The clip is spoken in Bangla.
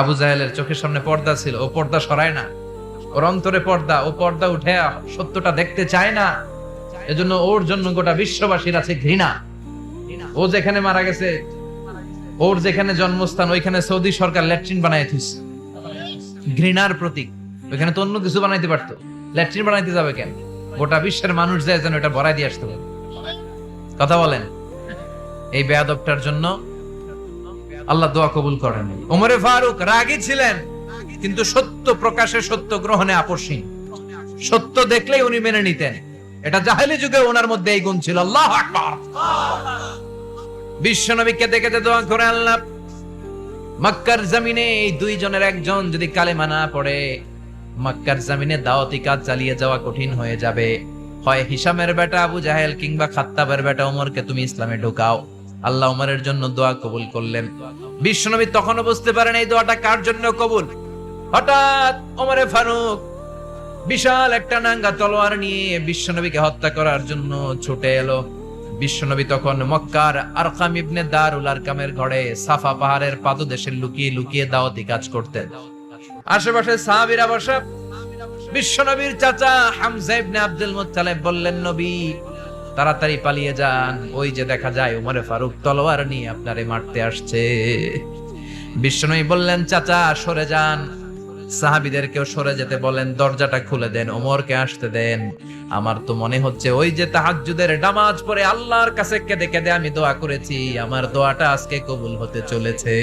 আবু জাহেলের চোখের সামনে পর্দা ছিল, ও পর্দা সরায় না। ওর অন্তরে পর্দা, ও পর্দা উঠে সত্যটা দেখতে চায় না। এজন্য ওর জন্য গোটা বিশ্ববাসীর আছে ঘৃণা। ও যেখানে মারা গেছে, ওর যেখানে জন্মস্থান, ওইখানে সৌদি সরকার ল্যাট্রিন বানায় থুইছে, ঘৃণার প্রতীক। ওইখানে তো অন্য কিছু বানাইতে পারতো, ল্যাট্রিন বানাইতে যাবে কেন? গোটা বিশ্বের মানুষ যায় যেন এটা ভরাই দিয়ে আসতে পারে। কথা বলেন, এই বেয়াদবটার জন্য আল্লাহ দোয়া কবুল করেন। ওমরে ফারুক রাগী ছিলেন, কিন্তু সত্য প্রকাশে, সত্য গ্রহণে আপোষহীন। সত্য দেখলেই উনি মেনে নিতেন। এটা জাহেলি যুগে ওনার মধ্যে এই গুণ ছিল। আল্লাহু আকবার। বিশ্ব নবীকে দেখে দোয়া করে, আল্লাহ মক্কার জমিনে এই দুইজনের একজন যদি কালেমা না পড়ে, মক্কার জমিনে দাওয়াতি কাজ চালিয়ে যাওয়া কঠিন হয়ে যাবে। হয় হিশামের বেটা আবু জাহেল কিংবা খাত্তাবের বেটা ওমরকে তুমি ইসলামে ঢোকাও। আল্লাহ ওমরের জন্য দোয়া কবুল করলেন। বিশ্বনবী তখনও বুঝতে পারেন এই দোয়াটা কার জন্য কবুল। হঠাৎ ওমরে ফারুক বিশাল একটা নাঙ্গা তলোয়ার নিয়ে বিশ্বনবীকে হত্যা করার জন্য ছুটে এলো। বিশ্বনবী তখন মক্কার আরকাম ইবনে দারুল আরকামের ঘরে সাফা পাহাড়ের পাদদেশে লুকিয়ে লুকিয়ে দাওয়াতি কাজ করতেন। আশেপাশে সাহাবীরা বসা। বিশ্বনবীর চাচা হামজা ইবনে আব্দুল মুত্তালিব বললেন, নবী তাড়াতাড়ি পালিয়ে যান, ওই যে দেখা যায় ওমরে ফারুক তলোয়ার নিয়ে আপনারে মারতে আসছে। বিশ্বনবী বললেন, চাচা সরে যান। সাহাবীদেরকেও সরে যেতে বলেন, দরজাটা খুলে দেন, ওমরকে আসতে দেন। আমার তো মনে হচ্ছে ওই যে তাহাজ্জুদের নামাজ পড়ে আল্লাহর কাছে কেঁদে কেঁদে আমি দোয়া করেছি, আমার দোয়াটা আজকে কবুল হতে চলেছে।